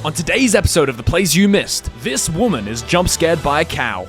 On today's episode of The Plays You Missed, this woman is jump scared by a cow.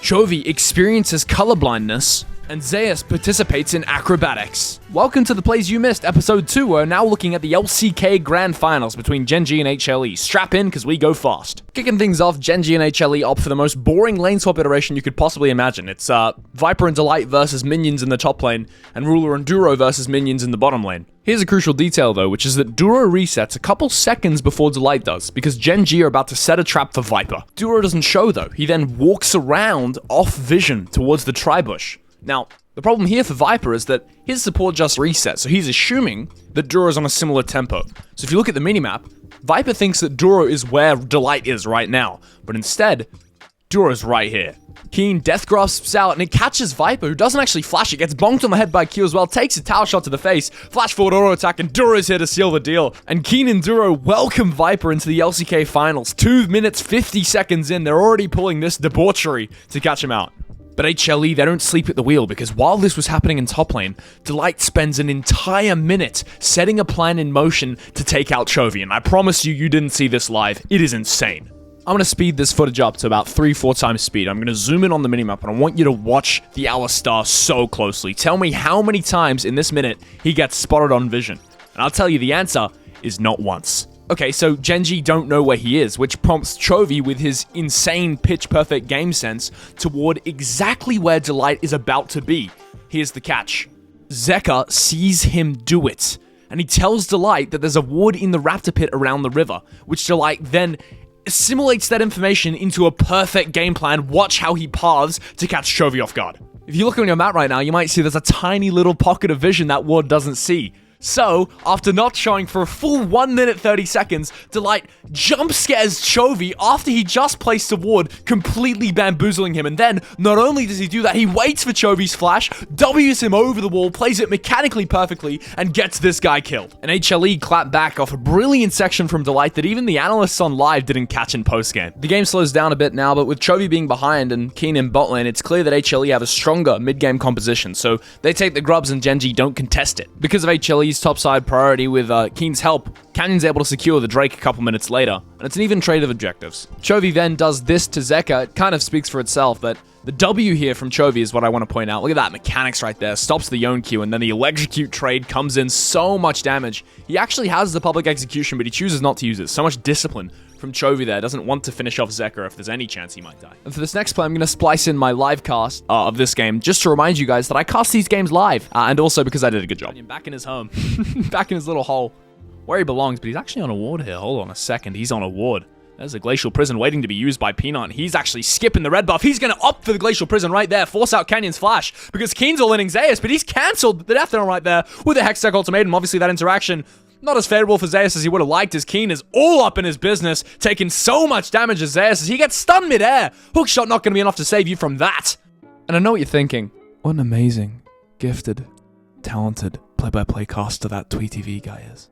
Chovy experiences colorblindness, and Zeus participates in acrobatics. Welcome to The Plays You Missed, episode 2. We're now looking at the LCK Grand Finals between Gen G and HLE. Strap in, because we go fast. Kicking things off, Gen G and HLE opt for the most boring lane swap iteration you could possibly imagine. It's Viper and Delight versus minions in the top lane, and Ruler and Duro versus minions in the bottom lane. Here's a crucial detail though, which is that Duro resets a couple seconds before Delight does, because Gen G are about to set a trap for Viper. Duro doesn't show though, he then walks around off vision towards the tri-bush. Now, the problem here for Viper is that his support just reset, so he's assuming that Duro is on a similar tempo. So if you look at the minimap, Viper thinks that Duro is where Delight is right now, but instead, Duro's right here. Keen death grasps out and it catches Viper, who doesn't actually flash it, gets bonked on the head by Q as well, takes a tower shot to the face, flash forward auto attack, and Duro's here to seal the deal. And Keen and Duro welcome Viper into the LCK finals. 2 minutes 50 seconds in, they're already pulling this debauchery to catch him out. But HLE, they don't sleep at the wheel, because while this was happening in top lane, Delight spends an entire minute setting a plan in motion to take out Chovy, and I promise you, you didn't see this live. It is insane. I'm going to speed this footage up to about 3-4 times speed. I'm going to zoom in on the minimap, and I want you to watch the Alistar so closely. Tell me how many times in this minute he gets spotted on vision. And I'll tell you the answer is not once. Okay, so Gen G don't know where he is, which prompts Chovy with his insane pitch-perfect game sense toward exactly where Delight is about to be. Here's the catch. Zeka sees him do it, and he tells Delight that there's a ward in the raptor pit around the river, which Delight then assimilates that information into a perfect game plan. Watch how he paths to catch Chovy off guard. If you look on your map right now, you might see there's a tiny little pocket of vision that ward doesn't see. So, after not showing for a full 1 minute 30 seconds, Delight jump scares Chovy after he just placed a ward, completely bamboozling him. And then, not only does he do that, he waits for Chovy's flash, W's him over the wall, plays it mechanically perfectly, and gets this guy killed. And HLE clapped back off a brilliant section from Delight that even the analysts on live didn't catch in post-game. The game slows down a bit now, but with Chovy being behind and Keen in bot lane, it's clear that HLE have a stronger mid-game composition, so they take the grubs and Gen G don't contest it. Because of HLE's topside priority with Keen's help, Canyon's able to secure the Drake a couple minutes later, and it's an even trade of objectives. Chovy then does this to Zeka. It kind of speaks for itself, but the W here from Chovy is what I want to point out. Look at that mechanics right there. Stops the Yone Q, and then the electrocute trade comes in. So much damage. He actually has the public execution, but he chooses not to use it. So much discipline from Chovy there. Doesn't want to finish off Zeka if there's any chance he might die. And for this next play, I'm going to splice in my live cast of this game, just to remind you guys that I cast these games live, and also because I did a good job. Back in his home. Back in his little hole. Where he belongs, but he's actually on a ward here. Hold on a second. He's on a ward. There's a Glacial Prison waiting to be used by Peanut. He's actually skipping the red buff. He's going to opt for the Glacial Prison right there. Force out Canyon's flash because Keen's all-inning Zeus, but he's cancelled the Death Throw right there with a Hextech Ultimatum. Obviously, that interaction not as favorable for Zeus as he would have liked, as Keen is all up in his business, taking so much damage as Zeus as he gets stunned mid-air. Hookshot not going to be enough to save you from that. And I know what you're thinking. What an amazing, gifted, talented play-by-play caster that TweeTV guy is.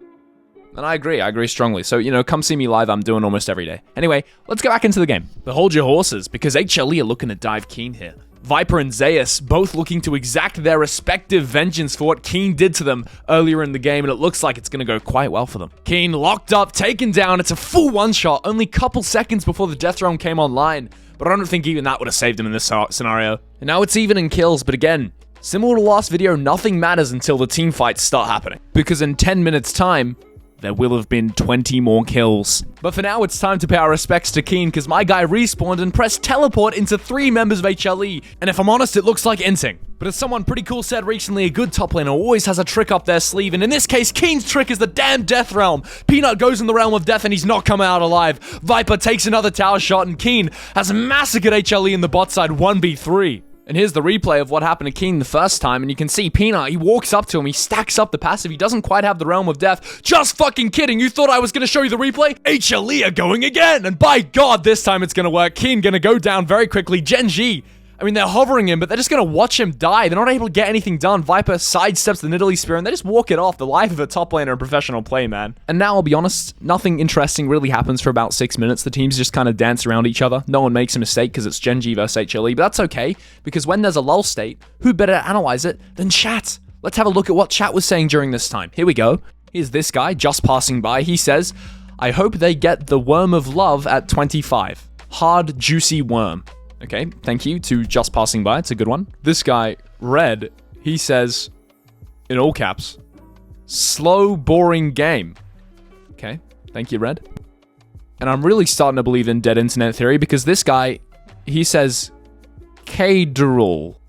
And I agree strongly. So, come see me live, I'm doing almost every day. Anyway, let's get back into the game. But hold your horses, because HLE are looking to dive Keen here. Viper and Zeus both looking to exact their respective vengeance for what Keen did to them earlier in the game, and it looks like it's going to go quite well for them. Keen locked up, taken down, it's a full one-shot, only a couple seconds before the Death Realm came online, but I don't think even that would have saved him in this scenario. And now it's even in kills, but again, similar to last video, nothing matters until the team fights start happening, because in 10 minutes time, there will have been 20 more kills. But for now, it's time to pay our respects to Keen, because my guy respawned and pressed teleport into 3 members of HLE. And if I'm honest, it looks like inting. But as someone pretty cool said recently, a good top laner always has a trick up their sleeve. And in this case, Keen's trick is the damn Death Realm. Peanut goes in the Realm of Death and he's not coming out alive. Viper takes another tower shot and Keen has massacred HLE in the bot side 1v3. And here's the replay of what happened to Keen the first time, and you can see Peanut, he walks up to him, he stacks up the passive, he doesn't quite have the Realm of Death. Just fucking kidding, you thought I was going to show you the replay? HLE are going again, and by God, this time it's going to work. Keen going to go down very quickly. Gen G, I mean, they're hovering him, but they're just going to watch him die. They're not able to get anything done. Viper sidesteps the Nidalee Spear, and they just walk it off. The life of a top laner in professional play, man. And now, I'll be honest, nothing interesting really happens for about 6 minutes. The teams just kind of dance around each other. No one makes a mistake because it's Gen G versus HLE, but that's okay, because when there's a lull state, who better to analyze it than chat? Let's have a look at what chat was saying during this time. Here we go. Here's this guy just passing by. He says, I hope they get the Worm of Love at 25. Hard, juicy worm. Okay, thank you to Just Passing By. It's a good one. This guy, Red, he says, in all caps, slow, boring game. Okay, thank you, Red. And I'm really starting to believe in dead internet theory because this guy, he says, K-Drool.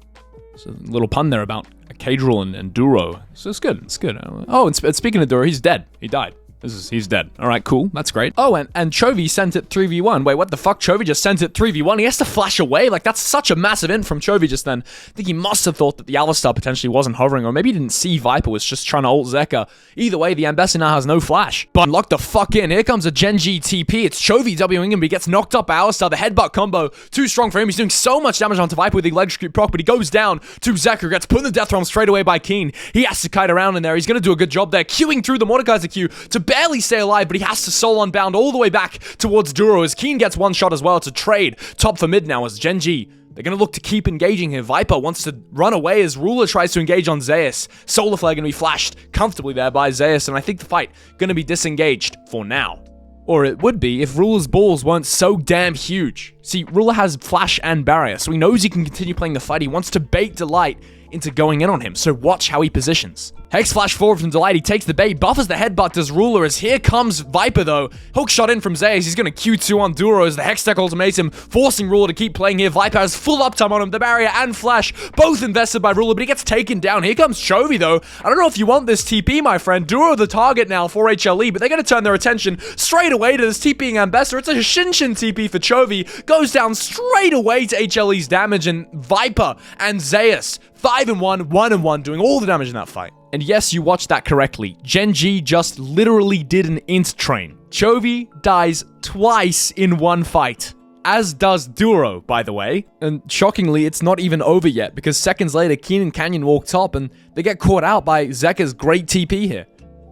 There's a little pun there about K-Drool and Duro. So it's good, it's good. Oh, and speaking of Duro, he's dead. He died. He's dead. All right, cool. That's great. Oh, and Chovy sent it 3v1. Wait, what the fuck? Chovy just sent it 3v1? He has to flash away? Like, that's such a massive int from Chovy just then. I think he must have thought that the Alistar potentially wasn't hovering, or maybe he didn't see Viper was just trying to ult Zeka. Either way, the Ambassador now has no flash. But lock the fuck in. Here comes a Gen G TP. It's Chovy Wing him, but he gets knocked up by Alistar. The headbutt combo, too strong for him. He's doing so much damage onto Viper with the electrocute proc, but he goes down to Zeka, gets put in the death realm straight away by Keen. He has to kite around in there. He's going to do a good job there, queuing through the Mordekaiser queue to barely stay alive, but he has to soul unbound all the way back towards Duro as Keen gets one shot as well to trade top for mid now as Gen G. They're going to look to keep engaging here. Viper wants to run away as Ruler tries to engage on Zeus. Solar Flare going to be flashed comfortably there by Zeus, and I think the fight going to be disengaged for now. Or it would be if Ruler's balls weren't so damn huge. See, Ruler has flash and barrier, so he knows he can continue playing the fight. He wants to bait Delight into going in on him, so watch how he positions. Hex flash forward from Delight, he takes the bait, buffers the headbutt, does Ruler, as here comes Viper though. Hook shot in from Zeus, he's gonna Q2 on Duro as the Hex Tech ultimates him, forcing Ruler to keep playing here. Viper has full uptime on him, the barrier and flash, both invested by Ruler, but he gets taken down. Here comes Chovy though. I don't know if you want this TP, my friend. Duro the target now for HLE, but they're gonna turn their attention straight away to this TPing Ambassador. It's a Shinshin TP for Chovy, goes down straight away to HLE's damage, and Viper and Zeus 5-1, 1-1, doing all the damage in that fight. And yes, you watched that correctly. Gen G just literally did an int train. Chovy dies twice in one fight. As does Duro, by the way. And shockingly, it's not even over yet, because seconds later, Keen and Canyon walk top, and they get caught out by Zeka's great TP here.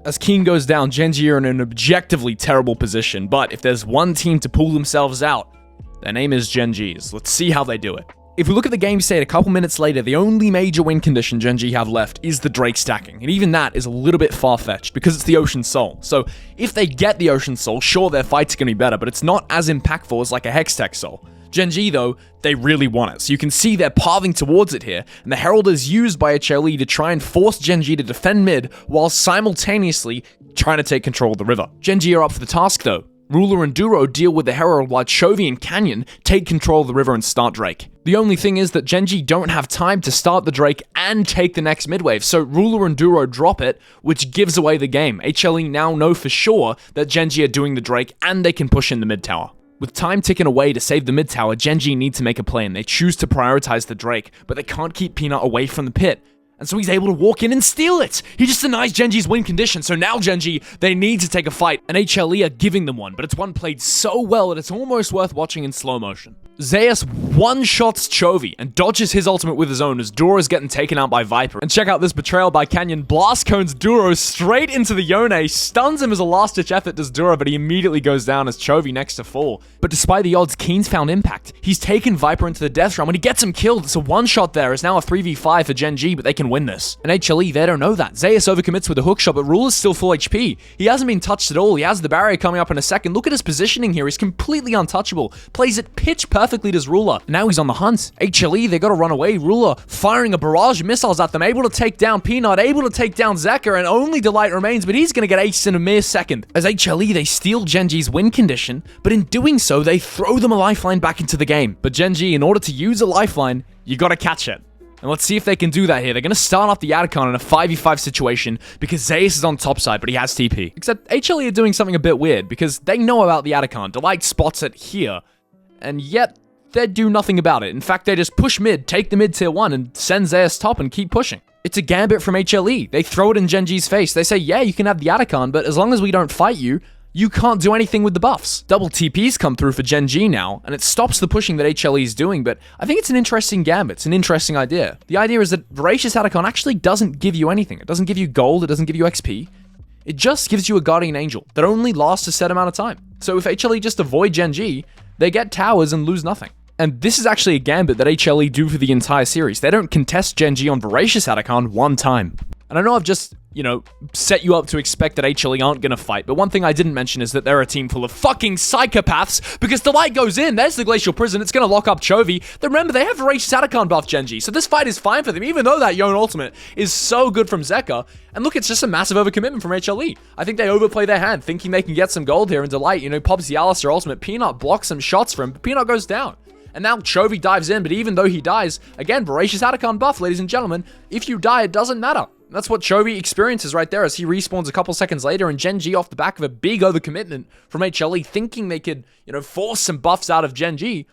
As Keen goes down, Gen G are in an objectively terrible position, but if there's one team to pull themselves out, their name is Gen G's. Let's see how they do it. If we look at the game state a couple minutes later, the only major win condition Gen G have left is the Drake stacking. And even that is a little bit far-fetched because it's the Ocean Soul. So if they get the Ocean Soul, sure, their fight's going to be better, but it's not as impactful as like a Hextech Soul. Gen G, though, they really want it. So you can see they're pathing towards it here, and the Herald is used by HLE to try and force Gen G to defend mid while simultaneously trying to take control of the river. Gen G are up for the task, though. Ruler and Duro deal with the Herald while Chovy and Canyon take control of the river and start Drake. The only thing is that Gen G don't have time to start the Drake and take the next midwave, so Ruler and Duro drop it, which gives away the game. HLE now know for sure that Gen G are doing the Drake and they can push in the mid tower. With time ticking away to save the mid tower, Gen G need to make a play and they choose to prioritize the Drake, but they can't keep Peanut away from the pit. And so he's able to walk in and steal it. He just denies Gen G's win condition. So now Gen G, they need to take a fight. And HLE are giving them one. But it's one played so well that it's almost worth watching in slow motion. Zeus one-shots Chovy and dodges his ultimate with his own as Duro's getting taken out by Viper. And check out this betrayal by Canyon. Blast cones Duro straight into the Yone. Stuns him as a last-ditch effort does Duro, but he immediately goes down as Chovy next to fall. But despite the odds, Keen's found impact. He's taken Viper into the death realm and he gets him killed. It's a one-shot there. It's now a 3v5 for Gen G, but they can win this. And HLE, they don't know that. Zeus overcommits with a hook shot, but Ruler's still full HP. He hasn't been touched at all. He has the barrier coming up in a second. Look at his positioning here. He's completely untouchable. Plays it pitch perfectly to Ruler. Now he's on the hunt. HLE, they gotta run away. Ruler firing a barrage of missiles at them, able to take down Peanut, able to take down Zeka, and only Delight remains, but he's gonna get aced in a mere second. As HLE, they steal Gen G's win condition, but in doing so, they throw them a lifeline back into the game. But Gen G, in order to use a lifeline, you gotta catch it. And let's see if they can do that here. They're going to start off the Atacon in a 5v5 situation because Zeus is on top side, but he has TP. Except HLE are doing something a bit weird because they know about the Atacon. Delight spots it here, and yet they do nothing about it. In fact, they just push mid, take the mid tier 1, and send Zeus top and keep pushing. It's a gambit from HLE. They throw it in Gen G's face. They say, yeah, you can have the Atacon, but as long as we don't fight you, you can't do anything with the buffs. Double TPs come through for Gen G now, and it stops the pushing that HLE is doing, but I think it's an interesting gambit. It's an interesting idea. The idea is that Voracious Atacon actually doesn't give you anything. It doesn't give you gold, it doesn't give you XP. It just gives you a Guardian Angel that only lasts a set amount of time. So if HLE just avoid Gen G, they get towers and lose nothing. And this is actually a gambit that HLE do for the entire series. They don't contest Gen G on Voracious Atacon one time. And I know I've just you know, set you up to expect that HLE aren't going to fight. But one thing I didn't mention is that they're a team full of fucking psychopaths, because the light goes in, there's the Glacial Prison, it's going to lock up Chovy. Then remember, they have Voracious Atacon buff Genji, so this fight is fine for them, even though that Yone ultimate is so good from Zeka. And look, it's just a massive overcommitment from HLE. I think they overplay their hand, thinking they can get some gold here, and Delight, you know, pops the Alistair ultimate. Peanut blocks some shots for him, but Peanut goes down. And now Chovy dives in, but even though he dies, again, Voracious Atacon buff, ladies and gentlemen, if you die, it doesn't matter. That's what Chovy experiences right there as he respawns a couple seconds later, and Gen G, off the back of a big overcommitment from HLE, thinking they could, you know, force some buffs out of Gen G,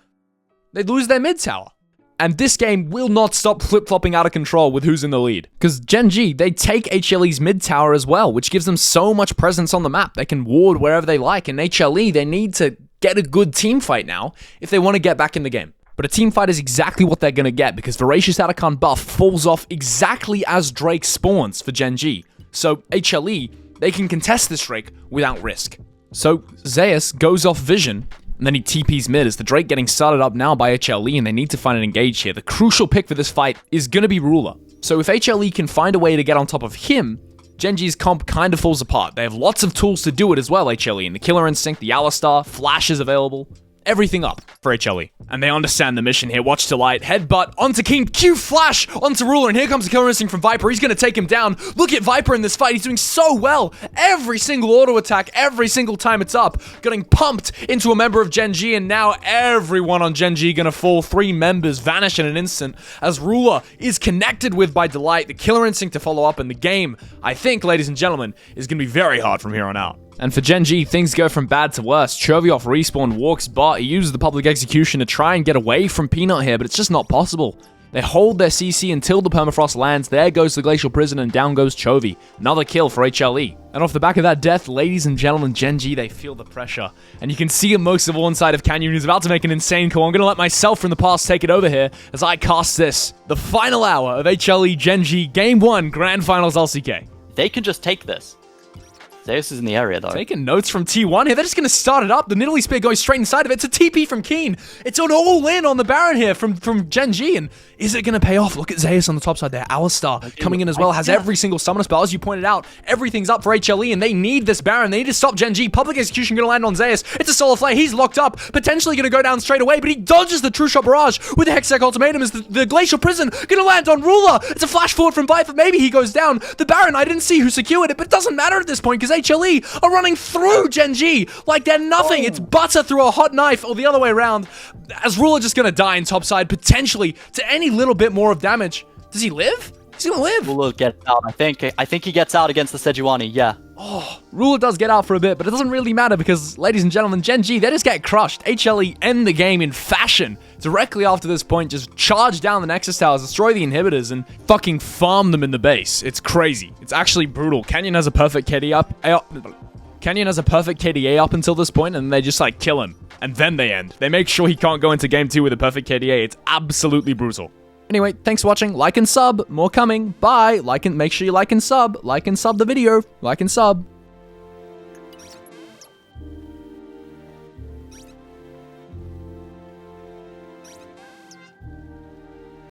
they lose their mid tower. And this game will not stop flip-flopping out of control with who's in the lead. Because Gen G, they take HLE's mid tower as well, which gives them so much presence on the map. They can ward wherever they like, and HLE, they need to get a good team fight now if they want to get back in the game. But a team fight is exactly what they're going to get, because Voracious Atacon buff falls off exactly as Drake spawns for Gen G. So HLE, they can contest this Drake without risk. So Zeus goes off vision, and then he TPs mid as the Drake getting started up now by HLE, and they need to find an engage here. The crucial pick for this fight is going to be Ruler. So if HLE can find a way to get on top of him, Gen G's comp kind of falls apart. They have lots of tools to do it as well, HLE, and the Killer Instinct, the Alistar, Flash is available. Everything up for HLE. And they understand the mission here. Watch Delight, headbutt onto King, Q Flash onto Ruler, and here comes the Killer Instinct from Viper. He's going to take him down. Look at Viper in this fight. He's doing so well. Every single auto attack, every single time it's up, getting pumped into a member of Gen G, and now everyone on Gen G going to fall. 3 members vanish in an instant as Ruler is connected with by Delight. The Killer Instinct to follow up, in the game, I think, ladies and gentlemen, is going to be very hard from here on out. And for Gen G, things go from bad to worse. Chovy off respawn walks bot. He uses the public execution to try and get away from Peanut here, but it's just not possible. They hold their CC until the permafrost lands. There goes the Glacial Prison, and down goes Chovy. Another kill for HLE. And off the back of that death, ladies and gentlemen, Gen G, they feel the pressure. And you can see it most of all inside of Canyon. He's about to make an insane call. I'm going to let myself from the past take it over here as I cast this. The final hour of HLE Gen G Game 1 Grand Finals LCK. They can just take this. Zeus is in the area, though. Taking notes from T1 here. They're just going to start it up. The Nidalee Spear going straight inside of it. It's a TP from Keen. It's an all-in on the Baron here from Gen G. And is it going to pay off? Look at Zeus on the top side there. Alistar coming in as well. Has every single summoner spell. As you pointed out, everything's up for HLE, and they need this Baron. They need to stop Gen G. Public execution going to land on Zeus. It's a Solar Flare. He's locked up. Potentially going to go down straight away, but he dodges the True Shot Barrage with the Hextech Ultimatum. Is the Glacial Prison going to land on Ruler? It's a flash forward from Viper. Maybe he goes down. The Baron, I didn't see who secured it, but it doesn't matter at this point because HLE are running through Gen G like they're nothing. It's butter through a hot knife, or the other way around. As Ruler just gonna die in topside, potentially to any little bit more of damage. Does he live? He's gonna live. Ruler gets out. I think he gets out against the Sejuani. Yeah. Oh, Ruler does get out for a bit, but it doesn't really matter because, ladies and gentlemen, Gen G, they just get crushed. HLE end the game in fashion. Directly after this point, just charge down the Nexus Towers, destroy the inhibitors, and fucking farm them in the base. It's crazy. It's actually brutal. Canyon has a perfect KD up. Canyon has a perfect KDA up until this point, and they just, like, kill him. And then they end. They make sure he can't go into Game 2 with a perfect KDA. It's absolutely brutal. Anyway, thanks for watching. Like and sub. More coming. Bye. Make sure you like and sub. Like and sub the video. Like and sub.